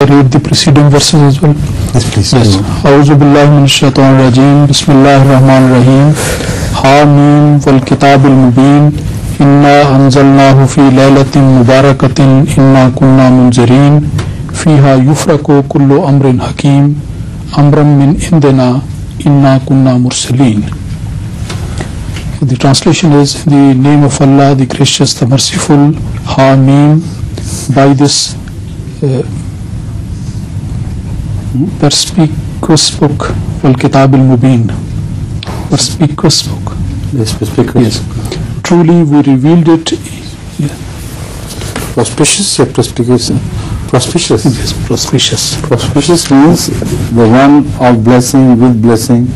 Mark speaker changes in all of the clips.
Speaker 1: read the preceding verses as well?
Speaker 2: Yes, please.
Speaker 1: Yes. A'udhu billahi minash shaitanir rajim. Bismillahir rahmanir rahim. Hamim wal kitabil mubin. Inna anzalnahu fi laylatin mubarakatin inna kunna munzirin. Fiha yufraku kullu amrin hakim. Amran min indina inna kunna mursalin. The translation is, in the name of Allah, the gracious, the merciful. Hamim. By this perspicuous book, Al-Kitab al-Mubin, perspicuous book.
Speaker 2: Yes, perspicuous.
Speaker 1: Yes. Truly we revealed it.
Speaker 2: Auspicious or perspicuous? Auspicious.
Speaker 1: Yes, auspicious.
Speaker 2: Auspicious means the one of blessing with blessing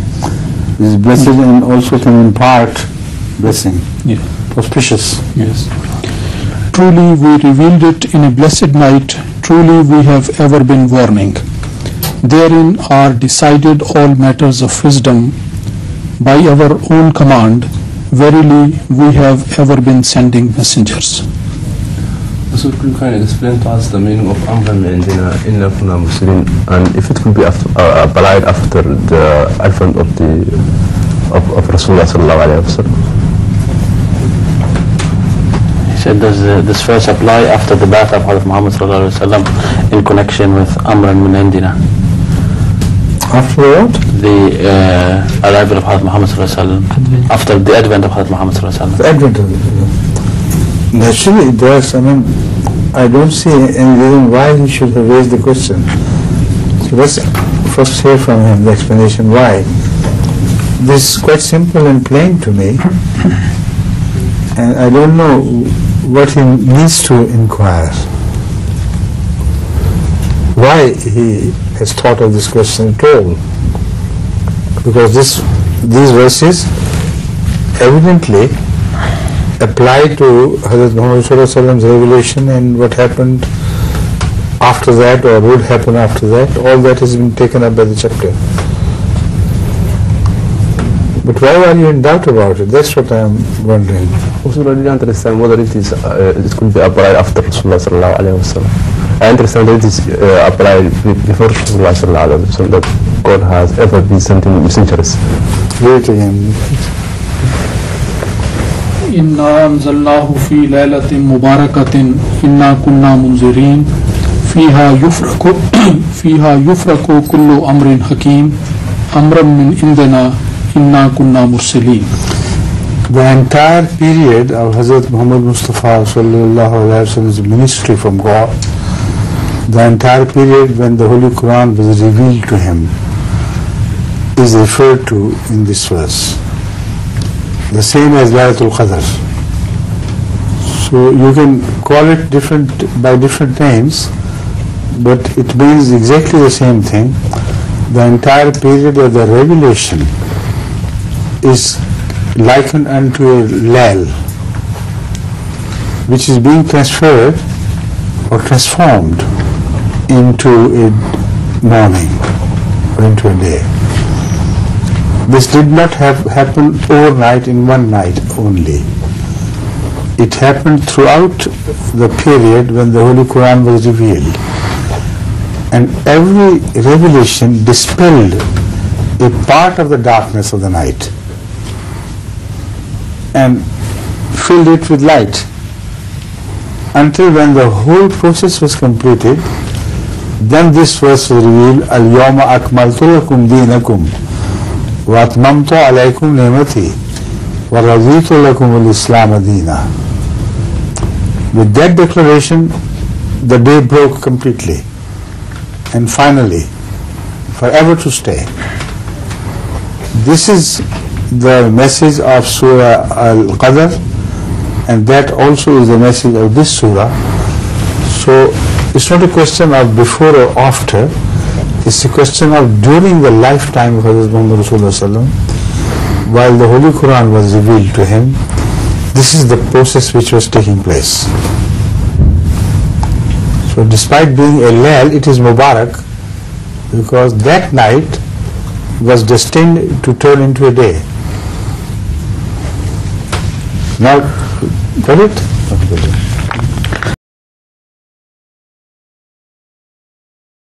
Speaker 2: is blessed and also can impart blessing.
Speaker 1: Yeah.
Speaker 2: Auspicious.
Speaker 1: Yes. Truly we revealed it in a blessed night. Truly we have ever been warning. Therein are decided all matters of wisdom by our own command. Verily we have ever been sending messengers.
Speaker 3: So could you kind of explain to us the meaning of Amran min indina inna kunna mursalin, and if it could be applied after the advent of Rasulullah sallallahu alaihi wasallam?
Speaker 4: He said, does this verse apply after the birth of Prophet Muhammad sallallahu alaihi wasallam in connection with Amran min indina?
Speaker 2: After what?
Speaker 4: The arrival of Prophet Muhammad sallallahu alaihi wasallam, after the advent of Prophet Muhammad sallallahu alaihi wasallam.
Speaker 2: The advent of it. Naturally it does. I mean, I don't see any reason why he should have raised the question. So let's first hear from him the explanation why. This is quite simple and plain to me, and I don't know what he needs to inquire. Why he has thought of this question at all? Because these verses evidently apply to Hazrat Muhammad sallallahu alaihi wasallam's revelation and what happened after that or would happen after that. All that has been taken up by the chapter. But why are you in doubt about it? That's what I am wondering.
Speaker 3: Also, I didn't understand whether it could be applied after Rasulullah sallallahu alaihi wasallam. I understand that it is applied before Rasulullah sallallahu alaihi wasallam, that God has ever been sending messengers.
Speaker 2: Read it again.
Speaker 1: إنا أنزلناه في ليلة مباركة إنا كنا منذرين فيها يفرق كل أمر حكيم أمرا من عندنا إنا كنا مرسلين.
Speaker 2: The entire period of Hazrat Muhammad Mustafa sallallahu alaihi wasallam's ministry from God, the entire period when the Holy Quran was revealed to him, is referred to in this verse. The same as Laylatul Qadr. So you can call it by different names, but it means exactly the same thing. The entire period of the revelation is likened unto a layl, which is being transferred or transformed into a morning or into a day. This did not happen overnight in one night only. It happened throughout the period when the Holy Quran was revealed. And every revelation dispelled a part of the darkness of the night and filled it with light, until when the whole process was completed, then this verse was revealed, Al-Yawma akmaltu lakum deenakum wa atmamtu alaykum ni'mati wa raditu lakum al-Islam deena. With that declaration, the day broke completely and finally, forever to stay. This is the message of Surah Al-Qadr, and that also is the message of this surah. So it's not a question of before or after, it's a question of during the lifetime of Hazrat Muhammad Rasulullah while the Holy Quran was revealed to him. This is the process which was taking place. So despite being a Layl, it is Mubarak, because that night was destined to turn into a day. Now, got it?